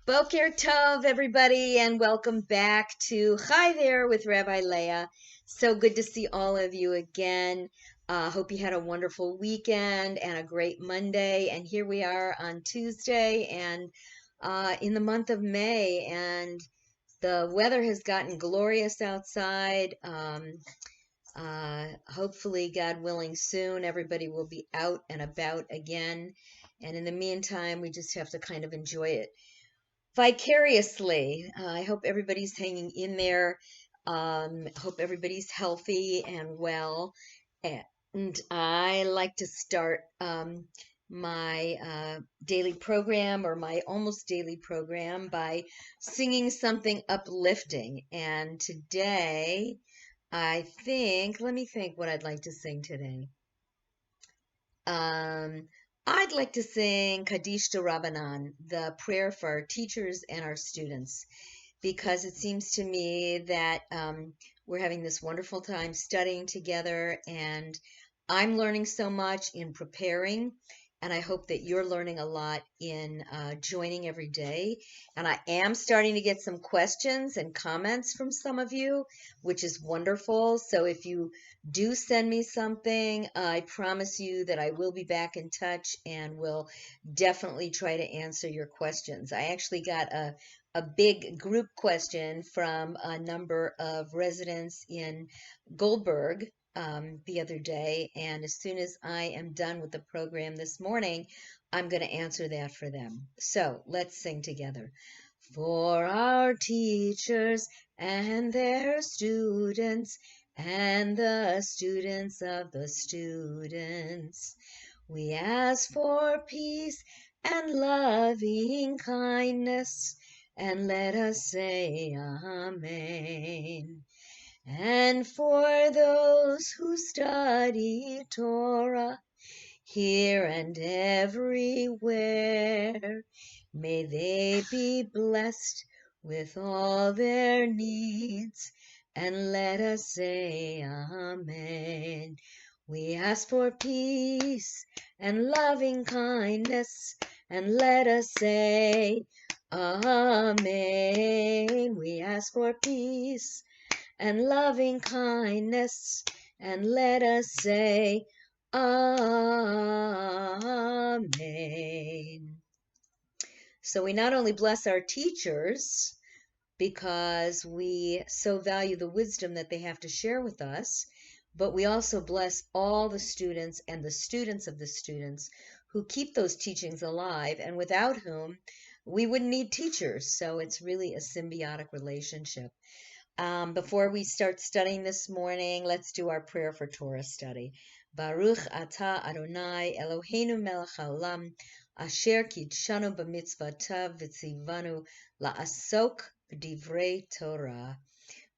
Boker Tov, everybody, and welcome back to Hi There with Rabbi Leah. So good to see all of you again. Hope you had a wonderful weekend and a great Monday. And here we are on Tuesday and in the month of May, and the weather has gotten glorious outside. Hopefully, God willing, soon everybody will be out and about again. And in the meantime, we just have to kind of enjoy it vicariously. I hope everybody's hanging in there. Hope everybody's healthy and well. And I like to start my daily program or my almost daily program by singing something uplifting. And today, let me think what I'd like to sing today. Um, I'd like to sing Kaddish to Rabbanan, the prayer for our teachers and our students, because it seems to me that we're having this wonderful time studying together, and I'm learning so much in preparing, and I hope that you're learning a lot in joining every day. And I am starting to get some questions and comments from some of you, which is wonderful. So if you do send me something, I promise you that I will be back in touch and will definitely try to answer your questions. I actually got a big group question from a number of residents in Goldberg the other day, and as soon as I am done with the program this morning, I'm going to answer that for them. So let's sing together. For our teachers and their students and the students of the students, we ask for peace and loving kindness, and let us say Amen. And for those who study Torah here and everywhere, may they be blessed with all their needs, and let us say Amen. We ask for peace and loving kindness, and let us say Amen. We ask for peace and loving kindness, and let us say Amen. So we not only bless our teachers because we so value the wisdom that they have to share with us, but we also bless all the students and the students of the students who keep those teachings alive, and without whom we wouldn't need teachers. So it's really a symbiotic relationship. Before we start studying this morning, let's do our prayer for Torah study. Baruch atah Adonai Eloheinu melech haolam, asher kidshanu b'mitzvotav v'tzivanu la'asok b'divrei Torah.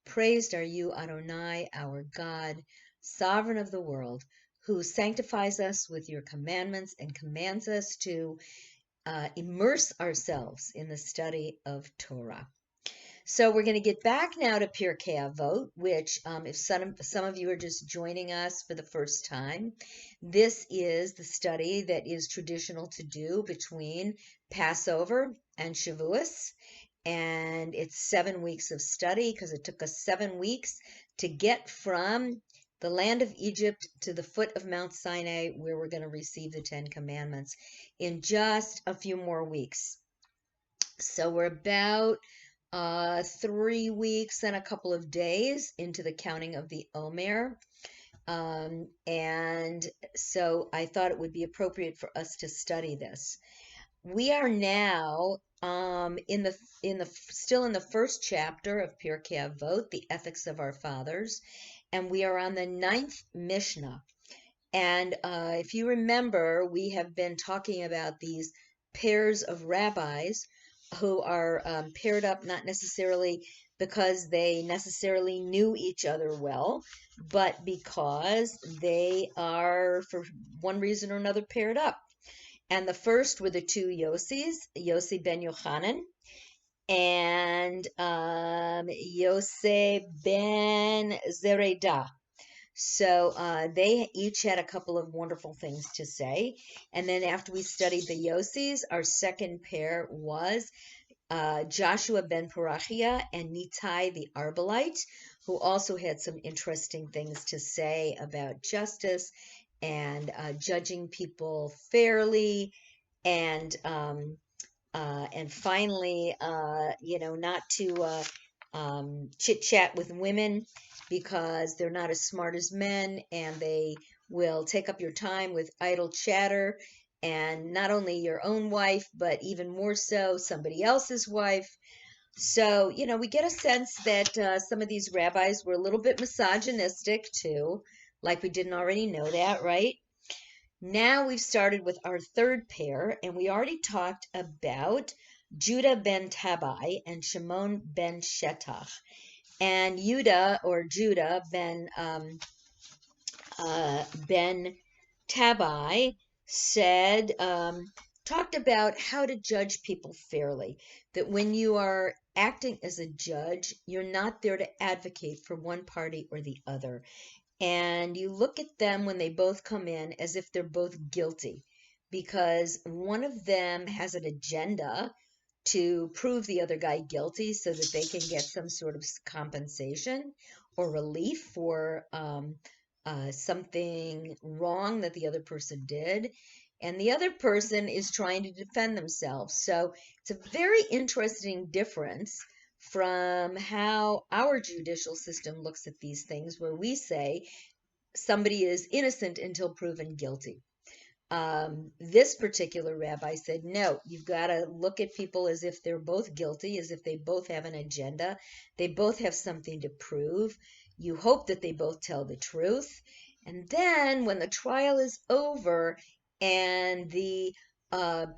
Praised are you, Adonai, our God, sovereign of the world, who sanctifies us with your commandments and commands us to immerse ourselves in the study of Torah. So we're going to get back now to Pirkei Avot, which, if some of you are just joining us for the first time, this is the study that is traditional to do between Passover and Shavuos. And it's 7 weeks of study because it took us 7 weeks to get from the land of Egypt to the foot of Mount Sinai, where we're going to receive the Ten Commandments in just a few more weeks. So we're about 3 weeks and a couple of days into the counting of the Omer. And so I thought it would be appropriate for us to study this. We are now still in the first chapter of Pirkei Avot, the Ethics of Our Fathers, and we are on the 9th Mishnah. And if you remember, we have been talking about these pairs of rabbis who are paired up not necessarily because they necessarily knew each other well, but because they are, for one reason or another, paired up. And the first were the two Yosis, Yossi ben Yochanan and Yosef ben Zeredah. So they each had a couple of wonderful things to say. And then after we studied the Yosis, our second pair was Joshua ben Parachia, and Nitai the Arbalite, who also had some interesting things to say about justice and judging people fairly, and finally, not to chit chat with women because they're not as smart as men and they will take up your time with idle chatter. And not only your own wife, but even more so, somebody else's wife. So, we get a sense that some of these rabbis were a little bit misogynistic too, like we didn't already know that, right? Now we've started with our third pair, and we already talked about Judah ben Tabai and Shimon ben Shetach. And Judah ben Tabai said, talked about how to judge people fairly. That when you are acting as a judge, you're not there to advocate for one party or the other. And you look at them when they both come in as if they're both guilty, because one of them has an agenda to prove the other guy guilty so that they can get some sort of compensation or relief for something wrong that the other person did. And the other person is trying to defend themselves. So it's a very interesting difference from how our judicial system looks at these things, where we say somebody is innocent until proven guilty. This particular rabbi said, no, you've got to look at people as if they're both guilty, as if they both have an agenda. They both have something to prove. You hope that they both tell the truth. And then when the trial is over and the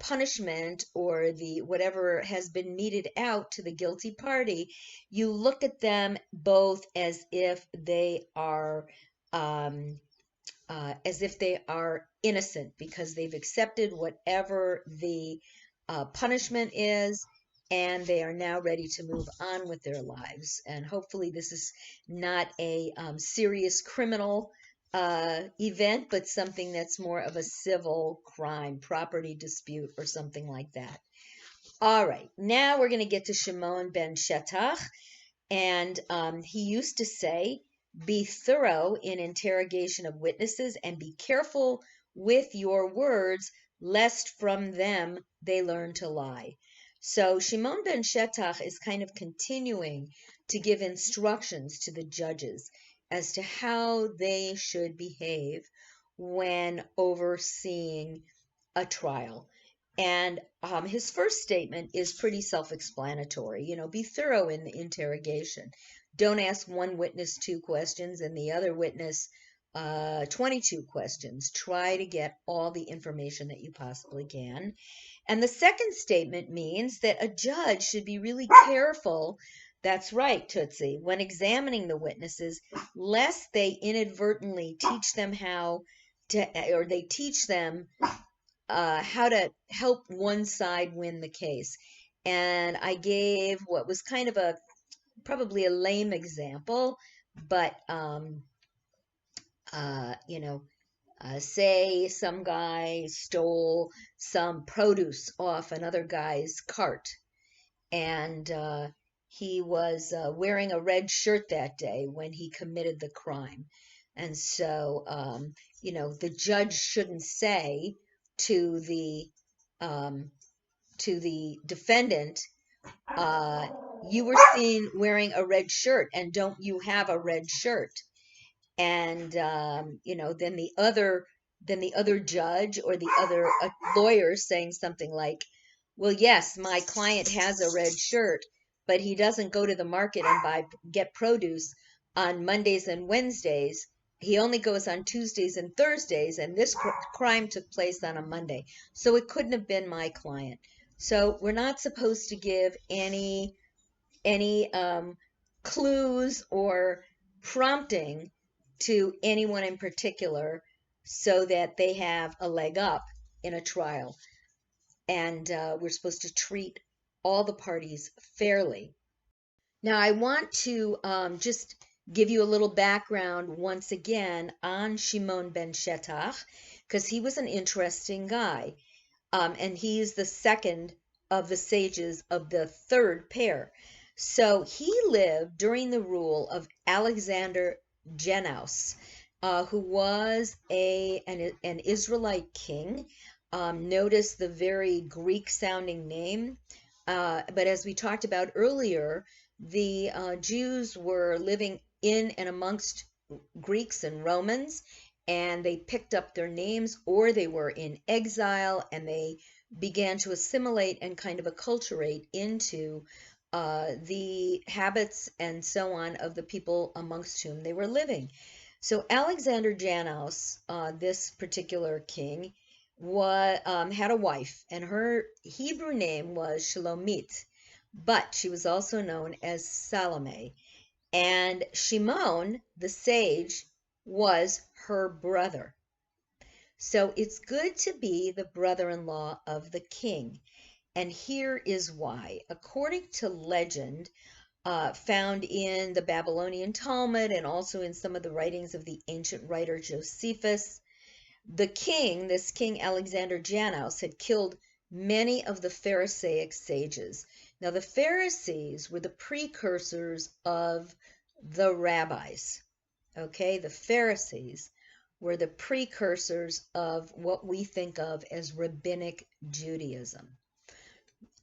punishment or the whatever has been meted out to the guilty party, you look at them both as if they are innocent because they've accepted whatever the punishment is, and they are now ready to move on with their lives. And hopefully this is not a serious criminal event, but something that's more of a civil crime, property dispute, or something like that. All right, now we're going to get to Shimon ben Shetach. And he used to say, be thorough in interrogation of witnesses and be careful with your words, lest from them they learn to lie. So Shimon ben Shetach is kind of continuing to give instructions to the judges as to how they should behave when overseeing a trial. And his first statement is pretty self-explanatory. Be thorough in the interrogation. Don't ask one witness 2 questions and the other witness 22 questions. Try to get all the information that you possibly can. And the second statement means that a judge should be really careful. That's right, Tootsie, when examining the witnesses, lest they inadvertently teach them they teach them how to help one side win the case. And I gave what was kind of probably a lame example, but say some guy stole some produce off another guy's cart, and he was wearing a red shirt that day when he committed the crime. And so, the judge shouldn't say to the defendant, you were seen wearing a red shirt, and don't you have a red shirt? And then the other judge or the other lawyer saying something like, well, yes, my client has a red shirt, but he doesn't go to the market and get produce on Mondays and Wednesdays. He only goes on Tuesdays and Thursdays, and this crime took place on a Monday. So it couldn't have been my client. So we're not supposed to give any clues or prompting to anyone in particular so that they have a leg up in a trial. And we're supposed to treat all the parties fairly. Now, I want to just give you a little background once again on Shimon ben Shetach, because he was an interesting guy. And he's the second of the sages of the third pair. So he lived during the rule of Alexander Jannaeus, who was an Israelite king. Notice the very Greek-sounding name. But as we talked about earlier, the Jews were living in and amongst Greeks and Romans, and they picked up their names, or they were in exile and they began to assimilate and kind of acculturate into the habits and so on of the people amongst whom they were living. So Alexander Jannaeus, this particular king, had a wife, and her Hebrew name was Shalomit, but she was also known as Salome. And Shimon, the sage, was her brother. So it's good to be the brother-in-law of the king. And here is why. According to legend, found in the Babylonian Talmud and also in some of the writings of the ancient writer Josephus, this king Alexander Jannaeus, had killed many of the Pharisaic sages. Now, the Pharisees were the precursors of the rabbis. Okay, the Pharisees were the precursors of what we think of as rabbinic Judaism.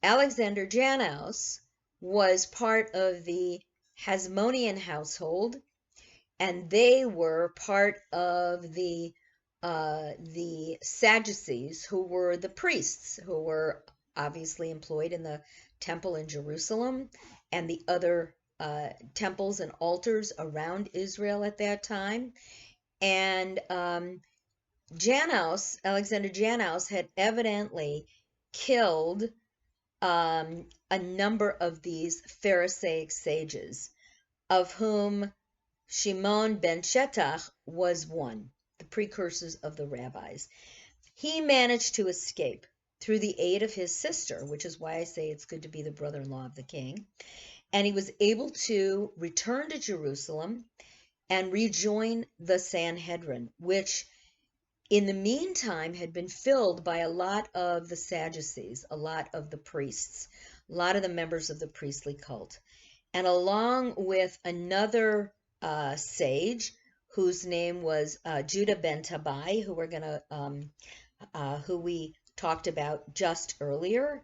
Alexander Jannaeus was part of the Hasmonean household, and they were part of the Sadducees, who were the priests who were obviously employed in the temple in Jerusalem and the other temples and altars around Israel at that time. And Alexander Jannaeus, had evidently killed a number of these Pharisaic sages, of whom Shimon ben Shetach was one, the precursors of the rabbis. He managed to escape through the aid of his sister, which is why I say it's good to be the brother-in-law of the king. And he was able to return to Jerusalem and rejoin the Sanhedrin, which in the meantime had been filled by a lot of the Sadducees, a lot of the priests, a lot of the members of the priestly cult. And along with another sage whose name was Judah ben Tabai, who we talked about just earlier,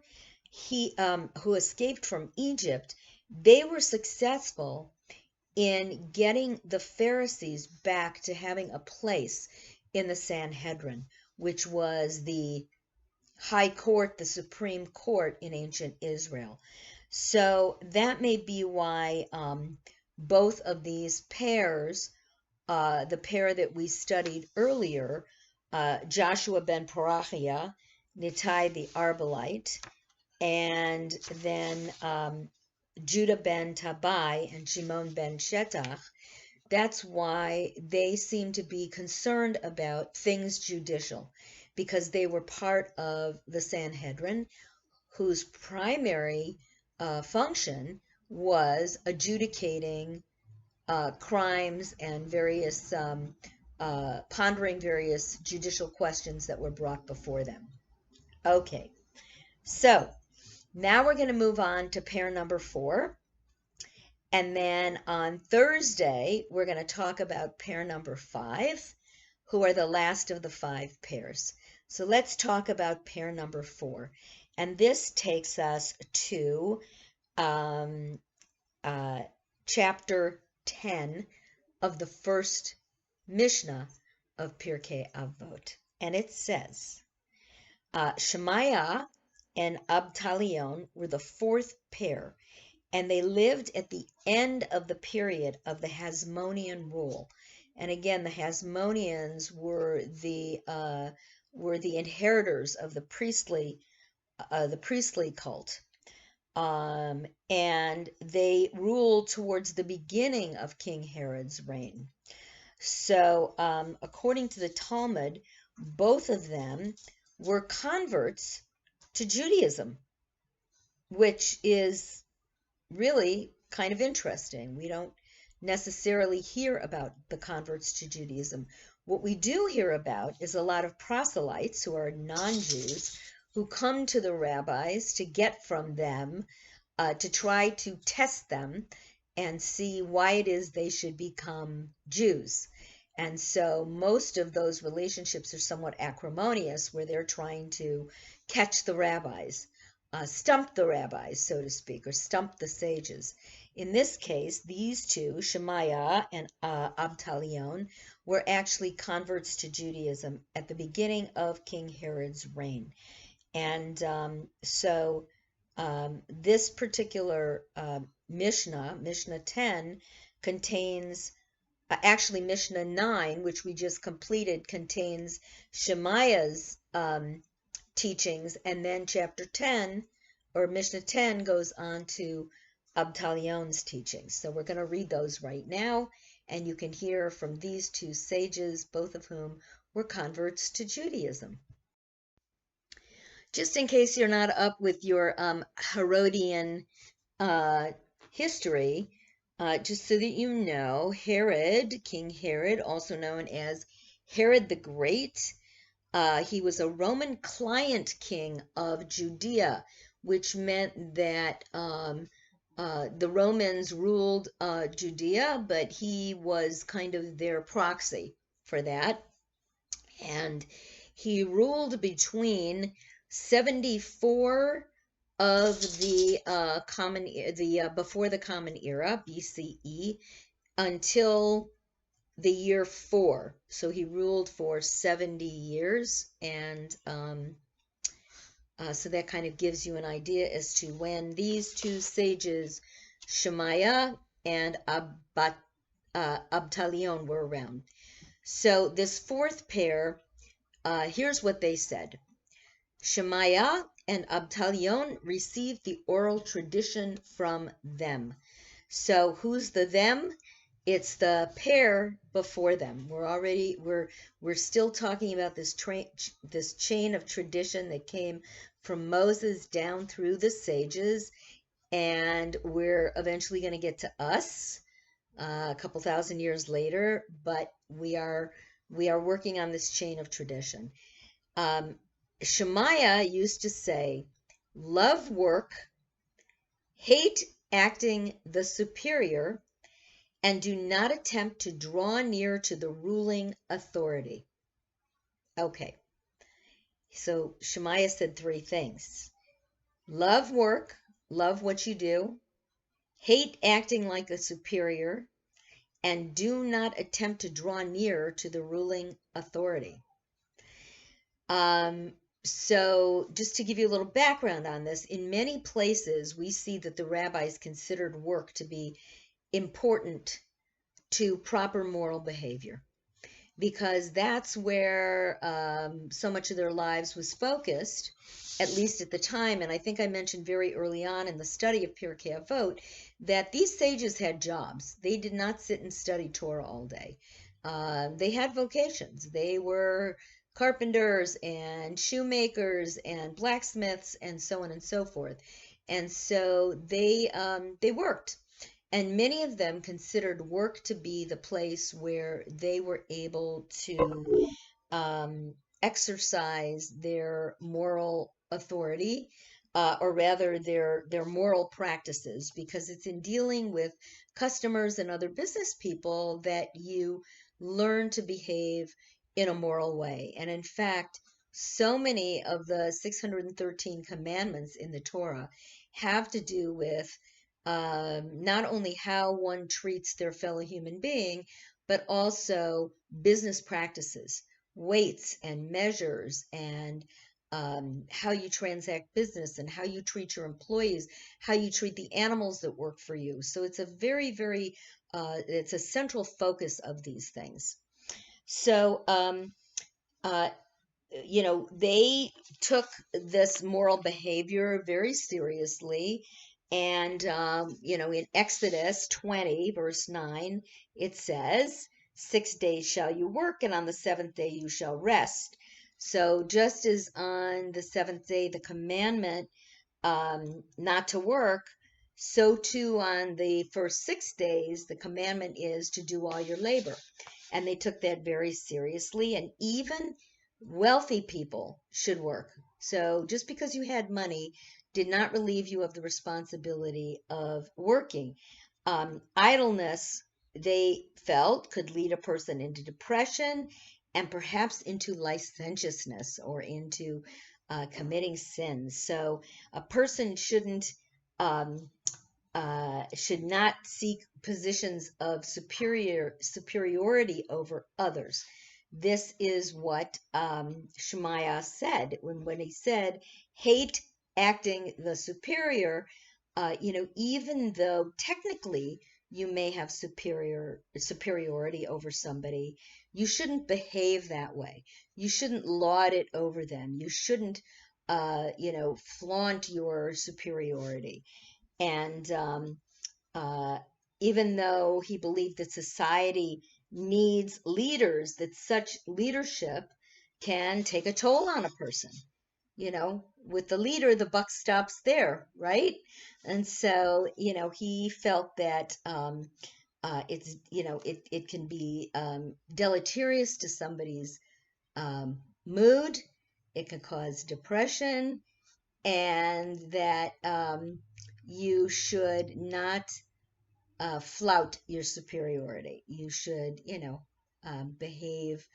who escaped from Egypt, they were successful in getting the Pharisees back to having a place in the Sanhedrin, which was the high court, the supreme court in ancient Israel. So that may be why both of these pairs, the pair that we studied earlier, Joshua ben Parachia, Nittai the Arbalite, and then Judah ben Tabai and Shimon ben Shetach, that's why they seem to be concerned about things judicial, because they were part of the Sanhedrin, whose primary function was adjudicating crimes and pondering various judicial questions that were brought before them. Okay, so now we're going to move on to pair number 4. And then on Thursday, we're going to talk about pair number 5, who are the last of the 5 pairs. So let's talk about pair number 4. And this takes us to chapter 10 of the first Mishnah of Pirkei Avot. And it says, Shemaiah and Abtalion were the 4th pair, and they lived at the end of the period of the Hasmonean rule. And again, the Hasmoneans were the inheritors of the priestly cult, and they ruled towards the beginning of King Herod's reign. So, according to the Talmud, both of them were converts to Judaism, which is really kind of interesting. We don't necessarily hear about the converts to Judaism. What we do hear about is a lot of proselytes who are non-Jews who come to the rabbis to get from them, to try to test them and see why it is they should become Jews. And so most of those relationships are somewhat acrimonious, where they're trying to catch the rabbis, stump the rabbis, so to speak, or stump the sages. In this case, these two, Shemaiah and Abtalion, were actually converts to Judaism at the beginning of King Herod's reign. And this particular Mishnah, Mishnah 10, contains, actually Mishnah 9, which we just completed, contains Shemaiah's teachings, and then chapter 10, or Mishnah 10, goes on to Abtalion's teachings. So we're going to read those right now, and you can hear from these two sages, both of whom were converts to Judaism. Just in case you're not up with your Herodian history, just so that you know, Herod, King Herod, also known as Herod the Great, he was a Roman client king of Judea, which meant that the Romans ruled Judea, but he was kind of their proxy for that. And he ruled between 74 of the before the Common Era, BCE, until the year 4. So he ruled for 70 years, and so that kind of gives you an idea as to when these two sages, Shemaiah and Abtalion, were around. So this fourth pair, here's what they said. Shemaiah and Abtalion received the oral tradition from them. So who's the them? It's the pair before them. We're still talking about this chain of tradition that came from Moses down through the sages, and we're eventually going to get to us a couple thousand years later, but we are working on this chain of tradition. Shemaiah used to say, love work, hate acting the superior, and do not attempt to draw near to the ruling authority. Okay, so Shemaiah said 3 things. Love work, love what you do, hate acting like a superior, and do not attempt to draw near to the ruling authority. So just to give you a little background on this, in many places we see that the rabbis considered work to be important to proper moral behavior, because that's where so much of their lives was focused, at least at the time. And I think I mentioned very early on in the study of Pirkei Avot that these sages had jobs. They did not sit and study Torah all day. They had vocations. They were carpenters and shoemakers and blacksmiths and so on and so forth. And so they worked. And many of them considered work to be the place where they were able to exercise their moral authority, or rather their moral practices, because it's in dealing with customers and other business people that you learn to behave in a moral way. And in fact, so many of the 613 commandments in the Torah have to do with not only how one treats their fellow human being, but also business practices, weights and measures, and how you transact business, and how you treat your employees, how you treat the animals that work for you. So it's a very, very, it's a central focus of these things. So, they took this moral behavior very seriously. And, in Exodus 20, verse 9, it says, 6 days shall you work, and on the 7th day you shall rest. So just as on the 7th day, the commandment not to work, so too on the first 6 days, the commandment is to do all your labor. And they took that very seriously. And even wealthy people should work. So just because you had money did not relieve you of the responsibility of working. Idleness, they felt, could lead a person into depression and perhaps into licentiousness or into committing sins. So a person um, should not seek positions of superiority over others. This is what Shemaiah said when he said, "Hate acting the superior." Even though technically you may have superiority over somebody, you shouldn't behave that way. You shouldn't laud it over them. You shouldn't, flaunt your superiority. And uh, even though he believed that society needs leaders, that such leadership can take a toll on a person. With the leader, the buck stops there, right? And so, he felt that it can be deleterious to somebody's mood. It can cause depression, and that you should not flout your superiority. You should, behave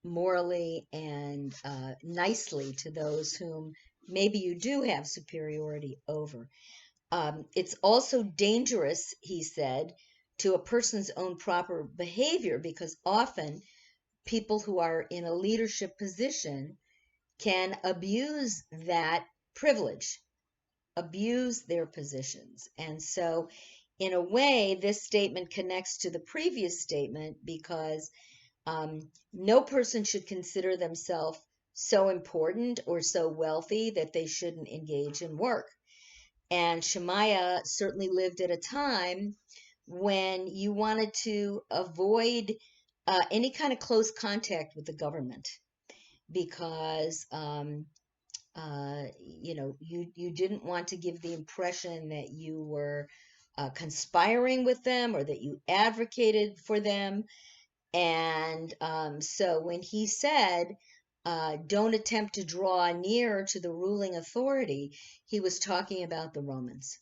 morally and nicely to those whom maybe you do have superiority over. It's also dangerous, he said, to a person's own proper behavior because often people who are in a leadership position can abuse that privilege, abuse their positions. And so, in a way, this statement connects to the previous statement because no person should consider themselves so important or so wealthy that they shouldn't engage in work. And Shemaiah certainly lived at a time when you wanted to avoid any kind of close contact with the government because you didn't want to give the impression that you were conspiring with them or that you advocated for them. And so when he said, don't attempt to draw near to the ruling authority, he was talking about the Romans.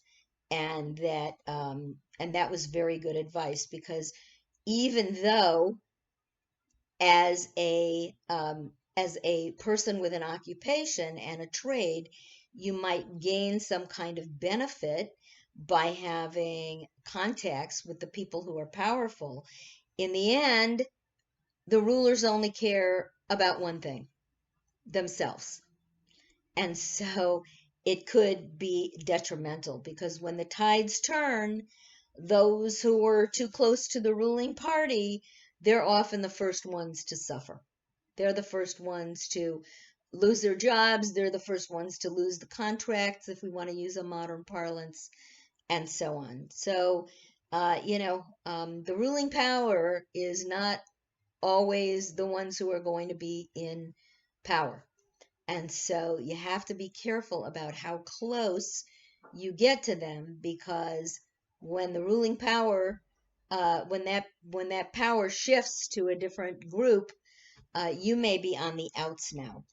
And that was very good advice because even though as a person with an occupation and a trade, you might gain some kind of benefit by having contacts with the people who are powerful. In the end, the rulers only care about one thing, themselves. And so it could be detrimental because when the tides turn, those who are too close to the ruling party, they're often the first ones to suffer. They're the first ones to lose their jobs. They're the first ones to lose the contracts, if we want to use a modern parlance, and so on. So, the ruling power is not always the ones who are going to be in power. And so you have to be careful about how close you get to them because when the ruling power, when that power shifts to a different group, you may be on the outs now.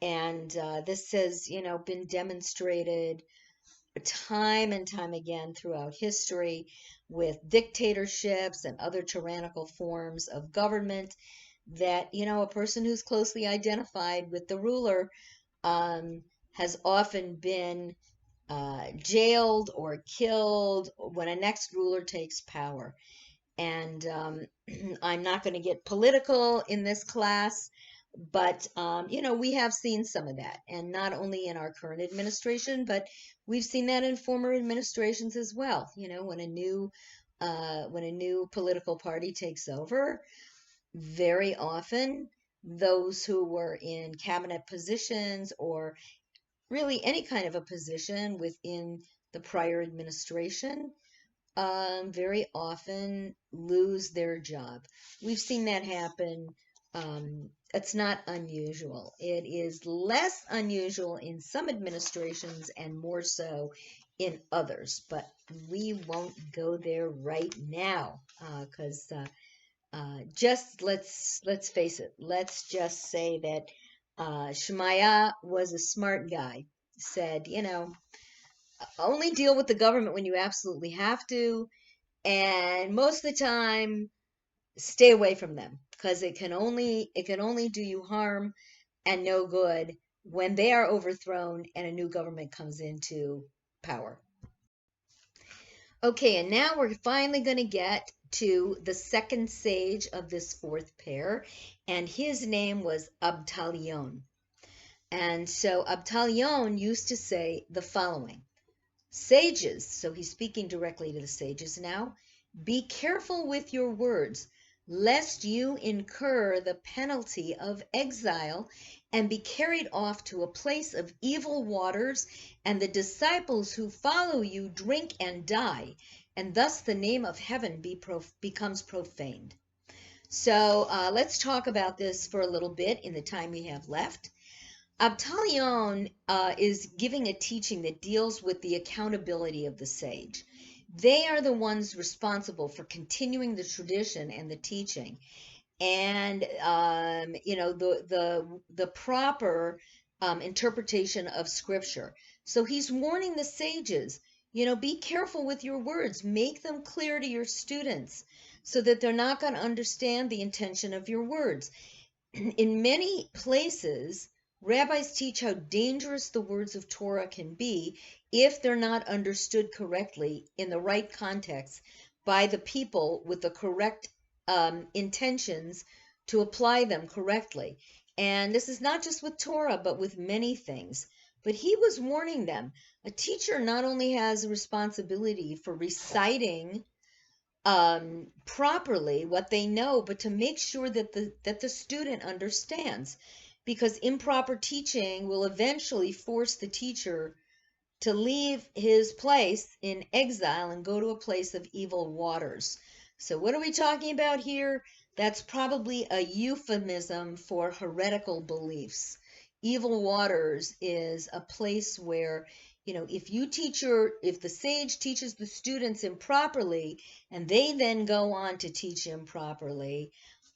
And this has, been demonstrated time and time again throughout history with dictatorships and other tyrannical forms of government that, a person who's closely identified with the ruler has often been jailed or killed when a next ruler takes power. And I'm not going to get political in this class, but we have seen some of that, and not only in our current administration, but we've seen that in former administrations as well. When a new political party takes over, very often those who were in cabinet positions or really any kind of a position within the prior administration very often lose their job. We've seen that happen. It's not unusual. It is less unusual in some administrations and more so in others, but we won't go there right now because just let's face it. Let's just say that Shemaiah was a smart guy, said, only deal with the government when you absolutely have to, and most of the time, stay away from them because it can only do you harm and no good when they are overthrown and a new government comes into power. Okay, and now we're finally going to get to the second sage of this fourth pair, and his name was Abtalion. And so Abtalion used to say the following: Sages, so he's speaking directly to the sages now, be careful with your words, lest you incur the penalty of exile and be carried off to a place of evil waters, and the disciples who follow you drink and die, and thus the name of heaven becomes profaned. So let's talk about this for a little bit in the time we have left. Abtalion is giving a teaching that deals with the accountability of the sage. They are the ones responsible for continuing the tradition and the teaching, and the proper interpretation of Scripture. So he's warning the sages, be careful with your words, make them clear to your students, so that they're not going to understand the intention of your words. In many places, rabbis teach how dangerous the words of Torah can be if they're not understood correctly in the right context by the people with the correct intentions to apply them correctly. And this is not just with Torah, but with many things. But he was warning them. A teacher not only has a responsibility for reciting properly what they know, but to make sure that the student understands, because improper teaching will eventually force the teacher to leave his place in exile and go to a place of evil waters. So what are we talking about here? That's probably a euphemism for heretical beliefs. Evil waters is a place where, if the sage teaches the students improperly and they then go on to teach improperly,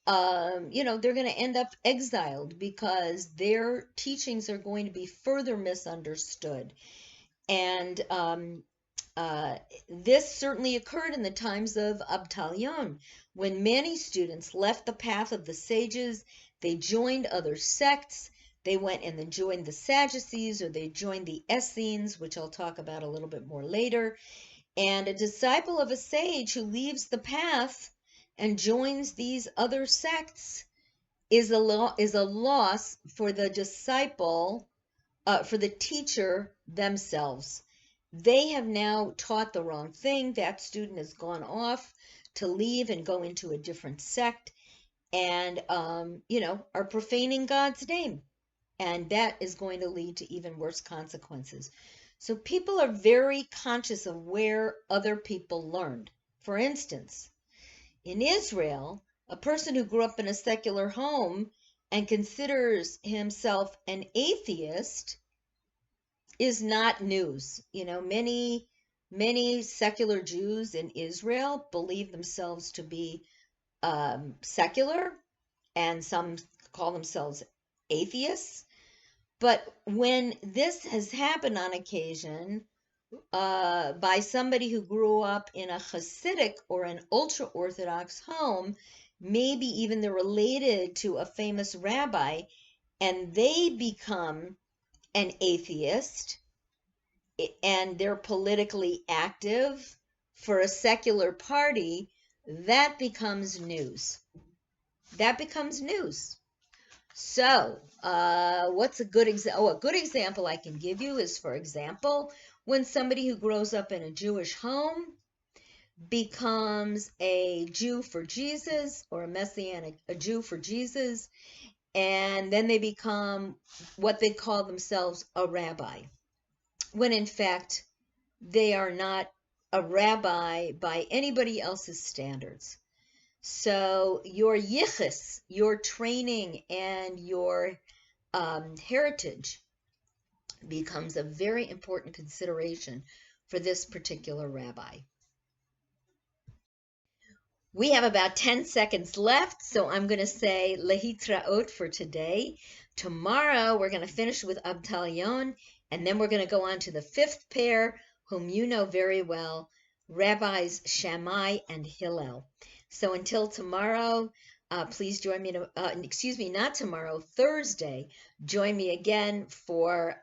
they're going to end up exiled because their teachings are going to be further misunderstood. And this certainly occurred in the times of Abtalion, when many students left the path of the sages. They joined other sects. They went and then joined the Sadducees, or they joined the Essenes, which I'll talk about a little bit more later. And a disciple of a sage who leaves the path and joins these other sects is a loss for the disciple, for the teacher themselves. They have now taught the wrong thing. That student has gone off to leave and go into a different sect, and are profaning God's name. And that is going to lead to even worse consequences. So people are very conscious of where other people learned. For instance, in Israel, a person who grew up in a secular home and considers himself an atheist is not news. Many secular Jews in Israel believe themselves to be secular, and some call themselves atheists. But when this has happened on occasion by somebody who grew up in a Hasidic or an ultra-Orthodox home, maybe even they're related to a famous rabbi, and they become an atheist, and they're politically active for a secular party, that becomes news. That becomes news. So, what's a good example? A good example I can give you is, for example, when somebody who grows up in a Jewish home becomes a Jew for Jesus, or a Jew for Jesus, and then they become what they call themselves a rabbi, when in fact they are not a rabbi by anybody else's standards. So your yichus, your training, and your heritage becomes a very important consideration for this particular rabbi. We have about 10 seconds left, so I'm going to say lehitraot for today. Tomorrow, we're going to finish with Abtalion, and then we're going to go on to the fifth pair, whom you know very well, Rabbis Shammai and Hillel. So until tomorrow, please join me, not tomorrow, Thursday. Join me again for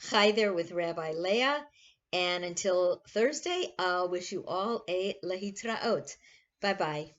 Chai There with Rabbi Leah. And until Thursday, I'll wish you all a lehitraot. Bye-bye.